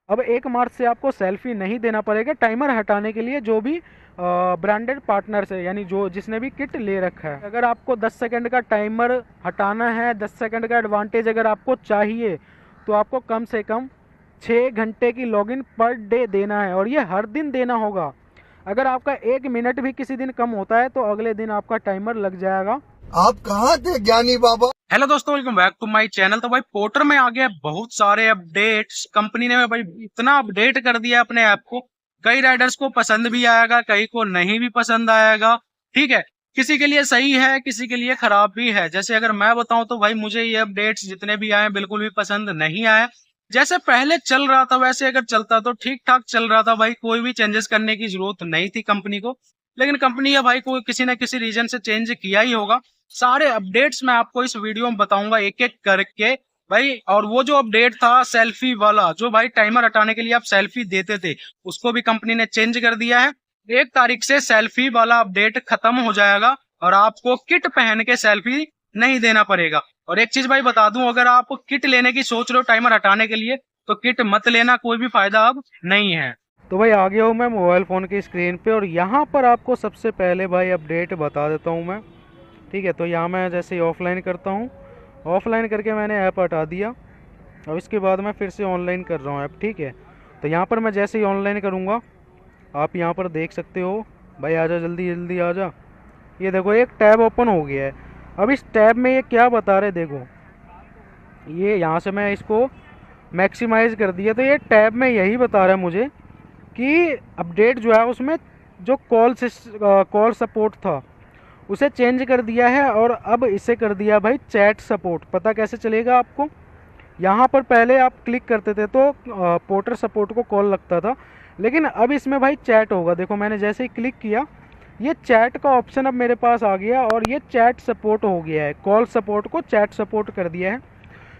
अब 1 मार्च से आपको सेल्फी नहीं देना पड़ेगा टाइमर हटाने के लिए, जो भी ब्रांडेड पार्टनर से, यानी जो जिसने भी किट ले रखा है। अगर आपको 10 सेकंड का टाइमर हटाना है, 10 सेकंड का एडवांटेज अगर आपको चाहिए, तो आपको कम से कम 6 घंटे की लॉगिन पर डे देना है, और ये हर दिन देना होगा। अगर आपका 1 मिनट भी किसी दिन कम होता है तो अगले दिन आपका टाइमर लग जाएगा। आप कहाँ थे ज्ञानी बाबा? हेलो दोस्तों, welcome back to my channel. तो भाई पोर्टर में आ गया बहुत सारे अपडेट्स। कंपनी ने भाई इतना अपडेट कर दिया अपने ऐप को, कई राइडर्स को पसंद भी आएगा, कई को नहीं भी पसंद आएगा। ठीक है, किसी के लिए सही है, किसी के लिए खराब भी है। जैसे अगर मैं बताऊं तो भाई मुझे ये अपडेट्स जितने भी आए बिल्कुल भी पसंद नहीं आए। जैसे पहले चल रहा था वैसे अगर चलता तो ठीक ठाक चल रहा था भाई, कोई भी चेंजेस करने की जरूरत नहीं थी कंपनी को। लेकिन कंपनी है भाई कोई किसी न किसी रीजन से चेंज किया ही होगा। सारे अपडेट्स मैं आपको इस वीडियो में बताऊंगा एक एक करके भाई। और वो जो अपडेट था सेल्फी वाला, जो भाई टाइमर हटाने के लिए आप सेल्फी देते थे, उसको भी कंपनी ने चेंज कर दिया है। 1 तारीख से सेल्फी वाला अपडेट खत्म हो जाएगा और आपको किट पहन के सेल्फी नहीं देना पड़ेगा। और एक चीज भाई बता दूं, अगर आप किट लेने की सोच रहे हो टाइमर हटाने के लिए, तो किट मत लेना, कोई भी फायदा अब नहीं है। तो भाई आ गया हूँ मैं मोबाइल फ़ोन की स्क्रीन पे, और यहाँ पर आपको सबसे पहले भाई अपडेट बता देता हूँ मैं। ठीक है, तो यहाँ मैं जैसे ही ऑफलाइन करता हूँ, ऑफलाइन करके मैंने ऐप हटा दिया। और इसके बाद मैं फिर से ऑनलाइन कर रहा हूँ ऐप। ठीक है, तो यहाँ पर मैं जैसे ही ऑनलाइन करूँगा, आप यहाँ पर देख सकते हो। भाई आजा, जल्दी जल्दी आजा। ये देखो एक टैब ओपन हो गया है। अब इस टैब में ये क्या बता रहे देखो, ये यहाँ से मैं इसको मैक्सिमाइज़ कर दिया, तो ये टैब में यही बता रहा है मुझे कि अपडेट जो है उसमें जो कॉल सपोर्ट था उसे चेंज कर दिया है, और अब इसे कर दिया भाई चैट सपोर्ट। पता कैसे चलेगा आपको, यहाँ पर पहले आप क्लिक करते थे तो पोर्टर सपोर्ट को कॉल लगता था, लेकिन अब इसमें भाई चैट होगा। देखो मैंने जैसे ही क्लिक किया, ये चैट का ऑप्शन अब मेरे पास आ गया, और ये चैट सपोर्ट हो गया है। कॉल सपोर्ट को चैट सपोर्ट कर दिया है।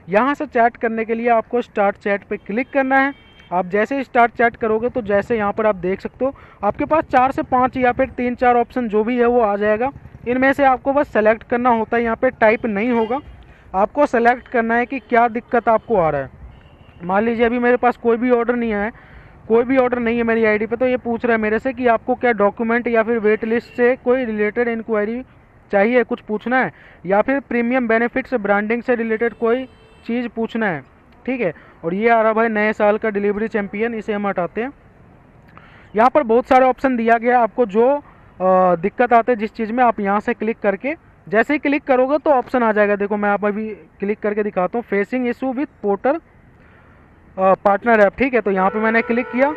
यहाँ से चैट करने के लिए आपको स्टार्ट चैट पे क्लिक करना है। आप जैसे ही स्टार्ट चैट करोगे तो जैसे यहाँ पर आप देख सकते हो, आपके पास 4 से 5 या फिर 3-4 ऑप्शन जो भी है वो आ जाएगा। इनमें से आपको बस सेलेक्ट करना होता है, यहाँ पे टाइप नहीं होगा। आपको सेलेक्ट करना है कि क्या दिक्कत आपको आ रहा है। मान लीजिए अभी मेरे पास कोई भी ऑर्डर नहीं है, कोई भी ऑर्डर नहीं है मेरी आईडी पे, तो ये पूछ रहा है मेरे से कि आपको क्या डॉक्यूमेंट या फिर वेट लिस्ट से कोई रिलेटेड इंक्वायरी चाहिए, कुछ पूछना है, या फिर प्रीमियम बेनिफिट्स ब्रांडिंग से रिलेटेड कोई चीज़ पूछना है। ठीक है, और ये आ रहा भाई नए साल का डिलीवरी चैंपियन, इसे हम हटाते हैं। यहाँ पर बहुत सारे ऑप्शन दिया गया, आपको जो दिक्कत आते हैं जिस चीज़ में, आप यहाँ से क्लिक करके जैसे ही क्लिक करोगे तो ऑप्शन आ जाएगा। देखो मैं आप अभी क्लिक करके दिखाता हूँ, facing issue with porter partner app. ठीक है, तो यहाँ पे मैंने क्लिक किया,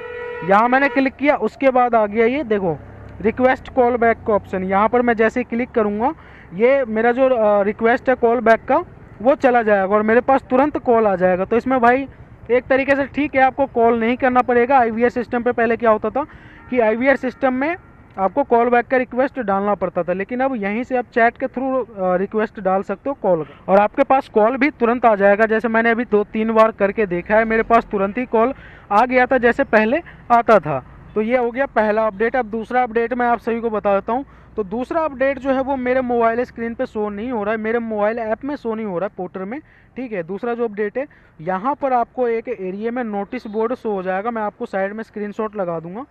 यहाँ मैंने क्लिक किया, उसके बाद आ गया ये देखो रिक्वेस्ट कॉल बैक का ऑप्शन। यहाँ पर मैं जैसे ही क्लिक करूँगा, ये मेरा जो रिक्वेस्ट है कॉल बैक का वो चला जाएगा और मेरे पास तुरंत कॉल आ जाएगा। तो इसमें भाई एक तरीके से ठीक है, आपको कॉल नहीं करना पड़ेगा। आईवीआर सिस्टम पे पहले क्या होता था कि आईवीआर सिस्टम में आपको कॉल बैक का रिक्वेस्ट डालना पड़ता था, लेकिन अब यहीं से आप चैट के थ्रू रिक्वेस्ट डाल सकते हो कॉल, और आपके पास कॉल भी तुरंत आ जाएगा। जैसे मैंने अभी 2-3 बार करके देखा है, मेरे पास तुरंत ही कॉल आ गया था जैसे पहले आता था। तो ये हो गया पहला अपडेट। अब दूसरा अपडेट मैं आप सभी को बता देता हूँ। तो दूसरा अपडेट जो है वो मेरे मोबाइल स्क्रीन पे शो नहीं हो रहा है, मेरे मोबाइल ऐप में शो नहीं हो रहा है, पोर्टर में। ठीक है, दूसरा जो अपडेट है, यहाँ पर आपको एक एरिया में नोटिस बोर्ड शो हो जाएगा। मैं आपको साइड में स्क्रीनशॉट लगा दूंगा।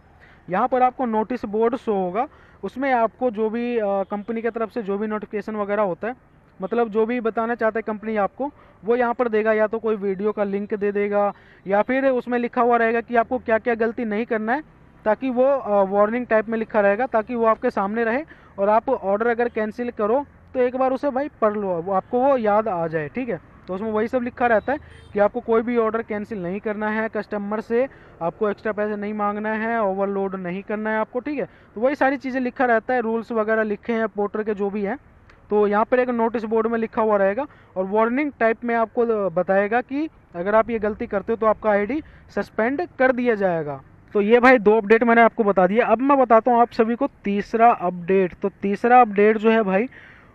यहाँ पर आपको नोटिस बोर्ड शो होगा, उसमें आपको जो भी कंपनी की तरफ से जो भी नोटिफिकेशन वगैरह होता है, मतलब जो भी बताना चाहता है कंपनी आपको, वो यहाँ पर देगा। या तो कोई वीडियो का लिंक दे देगा, या फिर उसमें लिखा हुआ रहेगा कि आपको क्या क्या गलती नहीं करना है, ताकि वो वार्निंग टाइप में लिखा रहेगा, ताकि वो आपके सामने रहे और आप ऑर्डर अगर कैंसिल करो तो एक बार उसे भाई पढ़ लो, वो आपको वो याद आ जाए। ठीक है, तो उसमें वही सब लिखा रहता है कि आपको कोई भी ऑर्डर कैंसिल नहीं करना है, कस्टमर से आपको एक्स्ट्रा पैसे नहीं मांगना है, ओवरलोड नहीं करना है आपको। ठीक है, तो वही सारी चीज़ें लिखा रहता है, रूल्स वगैरह लिखे हैं पोर्टर के जो भी हैं। तो यहाँ पर एक नोटिस बोर्ड में लिखा हुआ रहेगा और वार्निंग टाइप में आपको बताएगा कि अगर आप ये गलती करते हो तो आपका आईडी सस्पेंड कर दिया जाएगा। तो ये भाई 2 अपडेट मैंने आपको बता दिया। अब मैं बताता हूँ आप सभी को तीसरा अपडेट। तो तीसरा अपडेट जो है भाई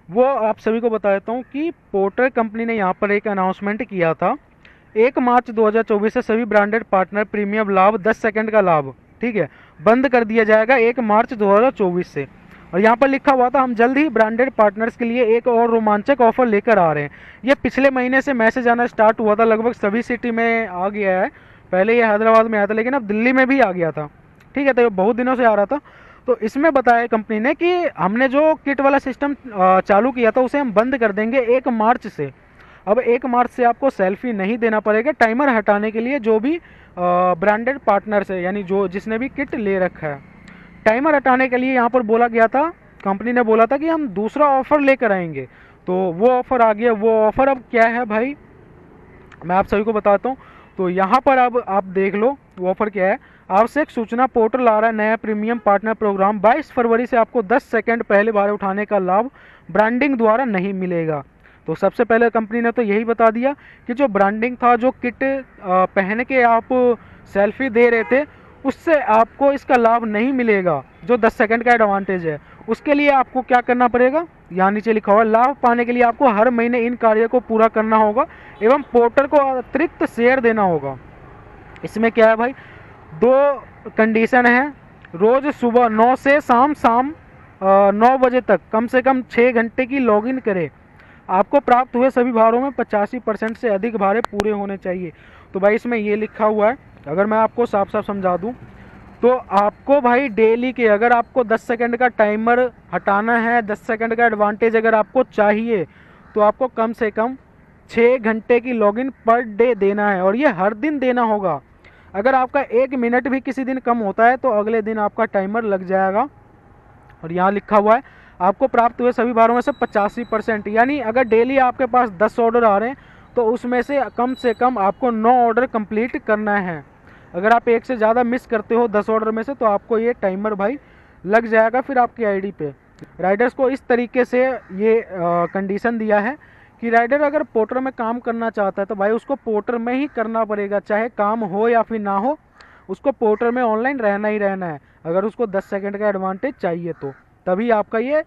वो आप सभी को बता देता हूँ कि पोर्टर कंपनी ने यहाँ पर एक अनाउंसमेंट किया था। 1 मार्च 2024 से सभी ब्रांडेड पार्टनर प्रीमियम लाभ 10 सेकंड का लाभ, ठीक है, बंद कर दिया जाएगा 1 मार्च 2024 से। और यहाँ पर लिखा हुआ था हम जल्द ही ब्रांडेड पार्टनर्स के लिए एक और रोमांचक ऑफर लेकर आ रहे हैं। ये पिछले महीने से मैसेज आना स्टार्ट हुआ था, लगभग सभी सिटी में आ गया है। पहले ये हैदराबाद में आया था, लेकिन अब दिल्ली में भी आ गया था, ठीक है। तो ये बहुत दिनों से आ रहा था। तो इसमें बताया कंपनी ने कि हमने जो किट वाला सिस्टम चालू किया था उसे हम बंद कर देंगे 1 मार्च से। अब 1 मार्च से आपको सेल्फी नहीं देना पड़ेगा टाइमर हटाने के लिए, जो भी ब्रांडेड पार्टनर से, यानी जो जिसने भी किट ले रखा है। टाइमर हटाने के लिए यहाँ पर बोला गया था, कंपनी ने बोला था कि हम दूसरा ऑफ़र लेकर आएंगे। तो वो ऑफ़र आ गया। वो ऑफ़र अब क्या है भाई, मैं आप सभी को बताता हूँ। तो यहाँ पर अब आप देख लो वो ऑफ़र क्या है। आवश्यक सूचना पोर्टल आ रहा है नया प्रीमियम पार्टनर प्रोग्राम। 22 फरवरी से आपको 10 सेकंड पहले बार उठाने का लाभ ब्रांडिंग द्वारा नहीं मिलेगा। तो सबसे पहले कंपनी ने तो यही बता दिया कि जो ब्रांडिंग था, जो किट पहन के आप सेल्फी दे रहे थे, उससे आपको इसका लाभ नहीं मिलेगा। जो 10 सेकंड का एडवांटेज है उसके लिए आपको क्या करना पड़ेगा, यहाँ नीचे लिखा हुआ है, लाभ पाने के लिए आपको हर महीने इन कार्यों को पूरा करना होगा एवं पोर्टल को अतिरिक्त शेयर देना होगा। इसमें क्या है भाई, 2 कंडीशन है। रोज सुबह 9 से शाम 9 बजे तक कम से कम 6 घंटे की लॉगिन करें। आपको प्राप्त हुए सभी भारों में 85% से अधिक भारे पूरे होने चाहिए। तो भाई इसमें ये लिखा हुआ है, अगर मैं आपको साफ साफ समझा दूं तो आपको भाई डेली के, अगर आपको 10 सेकंड का टाइमर हटाना है, 10 सेकंड का एडवांटेज अगर आपको चाहिए, तो आपको कम से कम 6 घंटे की लॉगिन पर डे देना है, और ये हर दिन देना होगा। अगर आपका 1 मिनट भी किसी दिन कम होता है तो अगले दिन आपका टाइमर लग जाएगा। और यहाँ लिखा हुआ है आपको प्राप्त हुए सभी भारों में से 85%, यानी अगर डेली आपके पास 10 ऑर्डर आ रहे हैं तो उसमें से कम आपको 9 ऑर्डर कंप्लीट करना है। अगर आप एक से ज़्यादा मिस करते हो 10 ऑर्डर में से तो आपको ये टाइमर भाई लग जाएगा फिर आपकी आईडी पे। राइडर्स को इस तरीके से ये कंडीशन दिया है कि राइडर अगर पोर्टर में काम करना चाहता है तो भाई उसको पोर्टर में ही करना पड़ेगा, चाहे काम हो या फिर ना हो, उसको पोर्टर में ऑनलाइन रहना ही रहना है। अगर उसको 10 सेकंड का एडवांटेज चाहिए तो तभी आपका ये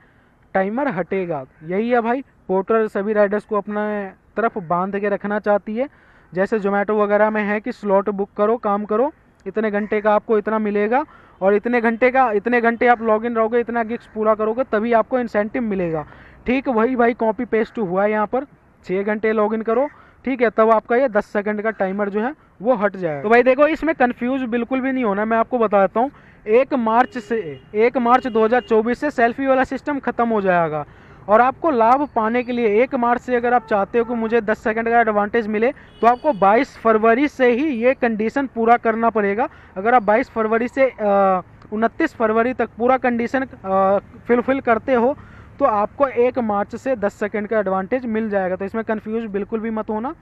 टाइमर हटेगा। यही है भाई, पोर्टर सभी राइडर्स को अपने तरफ बांध के रखना चाहती है। जैसे जोमेटो वगैरह में है कि स्लॉट बुक करो, काम करो, इतने घंटे का आपको इतना मिलेगा, और इतने घंटे आप लॉगिन रहोगे, इतना गिग्स पूरा करोगे तभी आपको इंसेंटिव मिलेगा। ठीक वही भाई कॉपी पेस्ट हुआ है यहाँ पर, 6 घंटे लॉगिन करो, ठीक है, तब आपका ये 10 सेकंड का टाइमर जो है वो हट जाएगा। तो भाई देखो इसमें कंफ्यूज बिल्कुल भी नहीं होना, मैं आपको बताता हूँ। 1 मार्च 2024 से सेल्फी वाला सिस्टम खत्म हो जाएगा, और आपको लाभ पाने के लिए 1 मार्च से अगर आप चाहते हो कि मुझे 10 सेकंड का एडवांटेज मिले तो आपको 22 फरवरी से ही ये कंडीशन पूरा करना पड़ेगा। अगर आप 22 फरवरी से 29 फरवरी तक पूरा कंडीशन फिलफिल करते हो तो आपको 1 मार्च से 10 सेकंड का एडवांटेज मिल जाएगा। तो इसमें कंफ्यूज बिल्कुल भी मत होना,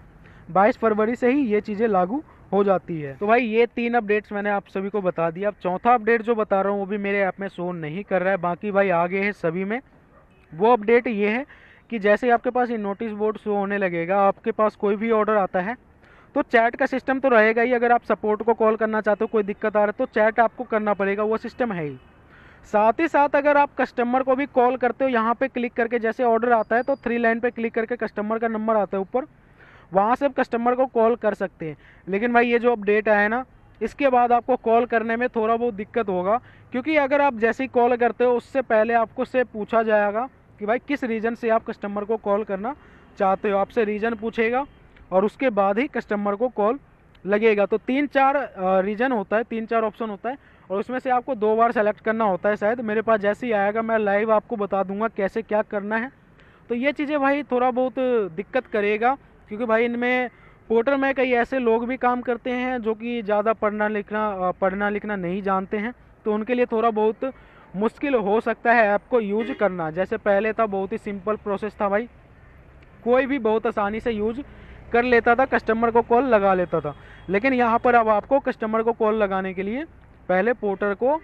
22 फरवरी से ही ये चीज़ें लागू हो जाती है। तो भाई ये 3 अपडेट्स मैंने आप सभी को बता दिया। अब चौथा अपडेट जो बता रहा हूँ वो भी मेरे ऐप में शो नहीं कर रहा है, बाकी भाई आगे है सभी में। वो अपडेट ये है कि जैसे आपके पास ये नोटिस बोर्ड शो होने लगेगा, आपके पास कोई भी ऑर्डर आता है तो चैट का सिस्टम तो रहेगा ही। अगर आप सपोर्ट को कॉल करना चाहते हो, कोई दिक्कत आ रहा है तो चैट आपको करना पड़ेगा, वो सिस्टम है ही। साथ ही साथ अगर आप कस्टमर को भी कॉल करते हो, यहाँ पे क्लिक करके जैसे ऑर्डर आता है तो 3 लाइन पे क्लिक करके कस्टमर का नंबर आता है ऊपर, वहाँ से आप कस्टमर को कॉल कर सकते हैं। लेकिन भाई ये जो अपडेट आया है ना, इसके बाद आपको कॉल करने में थोड़ा बहुत दिक्कत होगा, क्योंकि अगर आप जैसे ही कॉल करते हो उससे पहले आपको से पूछा जाएगा कि भाई किस रीज़न से आप कस्टमर को कॉल करना चाहते हो, आपसे रीज़न पूछेगा और उसके बाद ही कस्टमर को कॉल लगेगा। तो 3-4 रीज़न होता है, 3-4 ऑप्शन होता है, और उसमें से आपको 2 बार सेलेक्ट करना होता है शायद। मेरे पास जैसे ही आएगा मैं लाइव आपको बता दूंगा कैसे क्या करना है। तो ये चीज़ें भाई थोड़ा बहुत दिक्कत करेगा, क्योंकि भाई इनमें पोर्टल में कई ऐसे लोग भी काम करते हैं जो कि ज़्यादा पढ़ना लिखना नहीं जानते हैं, तो उनके लिए थोड़ा बहुत मुश्किल हो सकता है ऐप को यूज करना। जैसे पहले था बहुत ही सिंपल प्रोसेस था भाई, कोई भी बहुत आसानी से यूज कर लेता था, कस्टमर को कॉल लगा लेता था। लेकिन यहाँ पर अब आपको कस्टमर को कॉल लगाने के लिए पहले पोर्टर को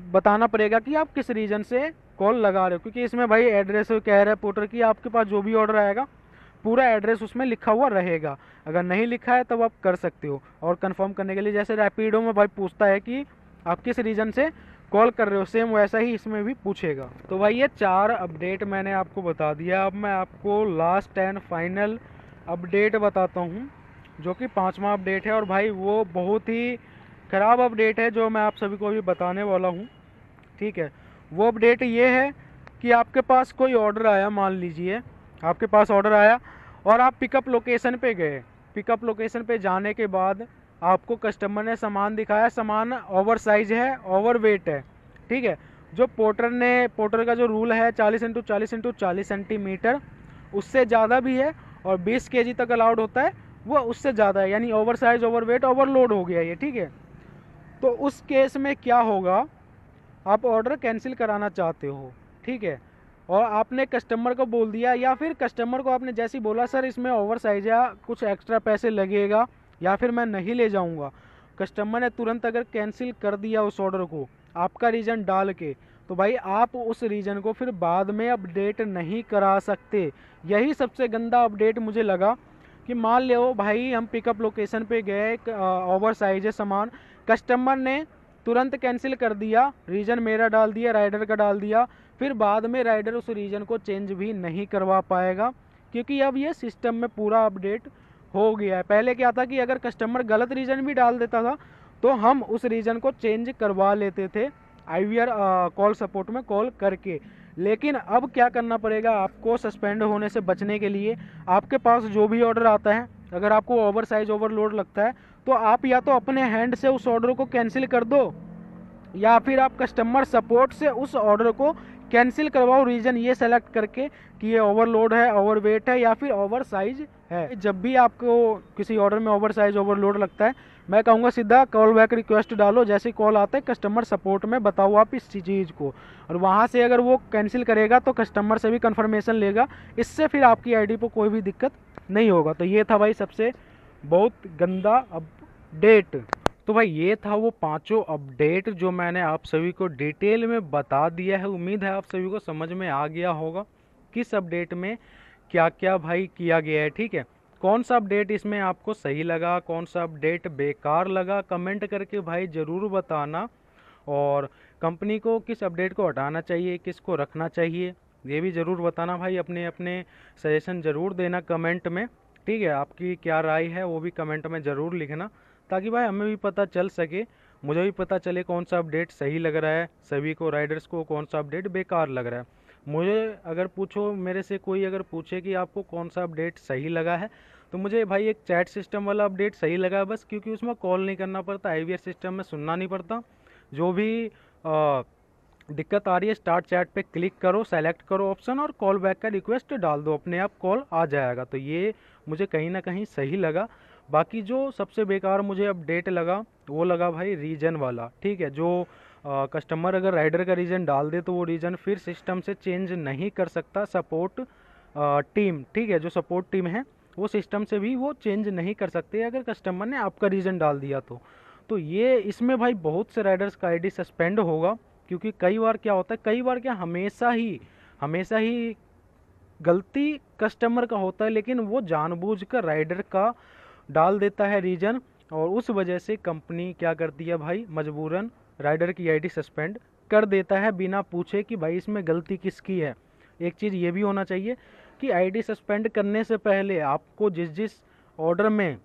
बताना पड़ेगा कि आप किस रीज़न से कॉल लगा रहे हो, क्योंकि इसमें भाई एड्रेस कह रहा है पोर्टर की आपके पास जो भी ऑर्डर आएगा पूरा एड्रेस उसमें लिखा हुआ रहेगा। अगर नहीं लिखा है तब आप कर सकते हो। और कंफर्म करने के लिए जैसे रैपिडो में भाई पूछता है कि आप किस रीज़न से कॉल कर रहे हो, सेम वैसा ही इसमें भी पूछेगा। तो भाई ये 4 अपडेट मैंने आपको बता दिया। अब मैं आपको लास्ट एंड फाइनल अपडेट बताता हूँ, जो कि 5वां अपडेट है, और भाई वो बहुत ही ख़राब अपडेट है जो मैं आप सभी को भी बताने वाला हूँ। ठीक है, वो अपडेट ये है कि आपके पास कोई ऑर्डर आया, मान लीजिए आपके पास ऑर्डर आया और आप पिकअप लोकेशन पे गए। पिकअप लोकेशन पे जाने के बाद आपको कस्टमर ने सामान दिखाया, सामान ओवर साइज है, ओवर वेट है, ठीक है। जो पोर्टर का जो रूल है 40x40x40 सेंटीमीटर, उससे ज़्यादा भी है और 20 kg तक अलाउड होता है, वो उससे ज़्यादा है, यानी over size, over weight, overload हो गया ये, ठीक है। तो उस केस में क्या होगा, आप ऑर्डर कैंसिल कराना चाहते हो, ठीक है, और आपने कस्टमर को बोल दिया, या फिर कस्टमर को आपने जैसे ही बोला सर इसमें ओवर साइज है, कुछ एक्स्ट्रा पैसे लगेगा या फिर मैं नहीं ले जाऊंगा, कस्टमर ने तुरंत अगर कैंसिल कर दिया उस ऑर्डर को आपका रीज़न डाल के, तो भाई आप उस रीज़न को फिर बाद में अपडेट नहीं करा सकते। यही सबसे गंदा अपडेट मुझे लगा कि मान लो भाई हम पिकअप लोकेशन पे गए, ओवर साइज है सामान, कस्टमर ने तुरंत कैंसिल कर दिया, रीज़न मेरा डाल दिया, राइडर का डाल दिया, फिर बाद में राइडर उस रीज़न को चेंज भी नहीं करवा पाएगा, क्योंकि अब ये सिस्टम में पूरा अपडेट हो गया है। पहले क्या था कि अगर कस्टमर गलत रीज़न भी डाल देता था तो हम उस रीज़न को चेंज करवा लेते थे IVR कॉल सपोर्ट में कॉल करके, लेकिन अब क्या करना पड़ेगा आपको सस्पेंड होने से बचने के लिए। आपके पास जो भी ऑर्डर आता है, अगर आपको ओवर साइज ओवरलोड लगता है तो आप या तो अपने हैंड से उस ऑर्डर को कैंसिल कर दो, या फिर आप कस्टमर सपोर्ट से उस ऑर्डर को कैंसिल करवाओ, रीज़न ये सेलेक्ट करके कि ये ओवरलोड है, ओवर वेट है या फिर ओवर साइज है। जब भी आपको किसी ऑर्डर में ओवर साइज ओवरलोड लगता है, मैं कहूँगा सीधा कॉल बैक रिक्वेस्ट डालो, जैसे कॉल आता है कस्टमर सपोर्ट में बताओ आप इस चीज़ को, और वहाँ से अगर वो कैंसिल करेगा तो कस्टमर से भी कंफर्मेशन लेगा, इससे फिर आपकी ID पर कोई भी दिक्कत नहीं होगा। तो ये था भाई सबसे बहुत गंदा अपडेट। तो भाई ये था वो 5 अपडेट जो मैंने आप सभी को डिटेल में बता दिया है। उम्मीद है आप सभी को समझ में आ गया होगा किस अपडेट में क्या क्या भाई किया गया है, ठीक है। कौन सा अपडेट इसमें आपको सही लगा, कौन सा अपडेट बेकार लगा, कमेंट करके भाई ज़रूर बताना, और कंपनी को किस अपडेट को हटाना चाहिए, किसको रखना चाहिए, ये भी ज़रूर बताना भाई। अपने अपने सजेशन ज़रूर देना कमेंट में, ठीक है। आपकी क्या राय है वो भी कमेंट में ज़रूर लिखना, ताकि भाई हमें भी पता चल सके, मुझे भी पता चले कौन सा अपडेट सही लग रहा है सभी को, राइडर्स को कौन सा अपडेट बेकार लग रहा है। मुझे अगर पूछो, मेरे से कोई अगर पूछे कि आपको कौन सा अपडेट सही लगा है, तो मुझे भाई एक चैट सिस्टम वाला अपडेट सही लगा है बस, क्योंकि उसमें कॉल नहीं करना पड़ता, IVR सिस्टम में सुनना नहीं पड़ता। जो भी दिक्कत आ रही है स्टार्ट चैट पे क्लिक करो, सेलेक्ट करो ऑप्शन और कॉल बैक का रिक्वेस्ट डाल दो, अपने आप कॉल आ जाएगा। तो ये मुझे कहीं ना कहीं सही लगा। बाकी जो सबसे बेकार मुझे अपडेट लगा वो लगा भाई रीजन वाला, ठीक है। जो कस्टमर अगर राइडर का रीजन डाल दे तो वो रीजन फिर सिस्टम से चेंज नहीं कर सकता सपोर्ट टीम, ठीक है। जो सपोर्ट टीम है वो सिस्टम से भी वो चेंज नहीं कर सकते अगर कस्टमर ने आपका रीजन डाल दिया तो ये इसमें भाई बहुत से राइडर्स का ID सस्पेंड होगा, क्योंकि कई बार क्या होता है, कई बार क्या हमेशा ही गलती कस्टमर का होता है, लेकिन वो जानबूझकर राइडर का डाल देता है रीजन, और उस वजह से कंपनी क्या करती है भाई, मजबूरन राइडर की ID सस्पेंड कर देता है बिना पूछे कि भाई इसमें गलती किसकी है। एक चीज़ ये भी होना चाहिए कि ID सस्पेंड करने से पहले आपको जिस ऑर्डर में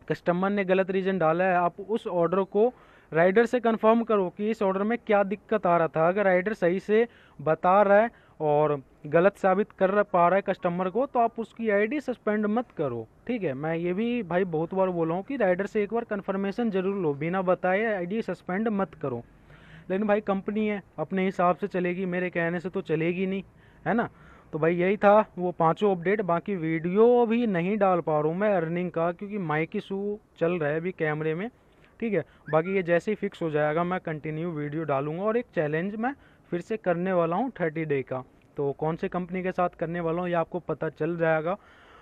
कस्टमर ने गलत रीजन डाला है, आप उस ऑर्डर को राइडर से कंफर्म करो कि इस ऑर्डर में क्या दिक्कत आ रहा था। अगर राइडर सही से बता रहा है और गलत साबित कर पा रहा है कस्टमर को, तो आप उसकी ID सस्पेंड मत करो, ठीक है। मैं ये भी भाई बहुत बार बोला हूँ कि राइडर से एक बार कंफर्मेशन जरूर लो, बिना बताए ID सस्पेंड मत करो। लेकिन भाई कंपनी है, अपने हिसाब से चलेगी, मेरे कहने से तो चलेगी नहीं, है ना। तो भाई यही था वो 5 अपडेट। बाकी वीडियो भी नहीं डाल पा रहा हूँ मैं अर्निंग का, क्योंकि माइक इशू चल रहा है अभी कैमरे में, ठीक है। बाकी ये जैसे ही फिक्स हो जाएगा मैं कंटिन्यू वीडियो डालूंगा, और एक चैलेंज मैं फिर से करने वाला हूँ 30 डे का। तो कौन से कंपनी के साथ करने वाला हूँ ये आपको पता चल जाएगा,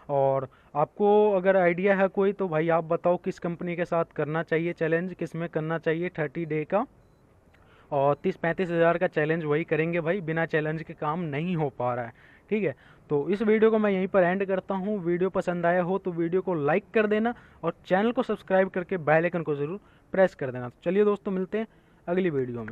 और आपको अगर आइडिया है कोई तो भाई आप बताओ किस कंपनी के साथ करना चाहिए चैलेंज, किस में करना चाहिए 30 डे का। और 30-35 हज़ार का चैलेंज वही करेंगे भाई, बिना चैलेंज के काम नहीं हो पा रहा है, ठीक है। तो इस वीडियो को मैं यहीं पर एंड करता हूँ। वीडियो पसंद आया हो तो वीडियो को लाइक कर देना, और चैनल को सब्सक्राइब करके बेल आइकन को ज़रूर प्रेस कर देना। तो चलिए दोस्तों, मिलते हैं अगली वीडियो में।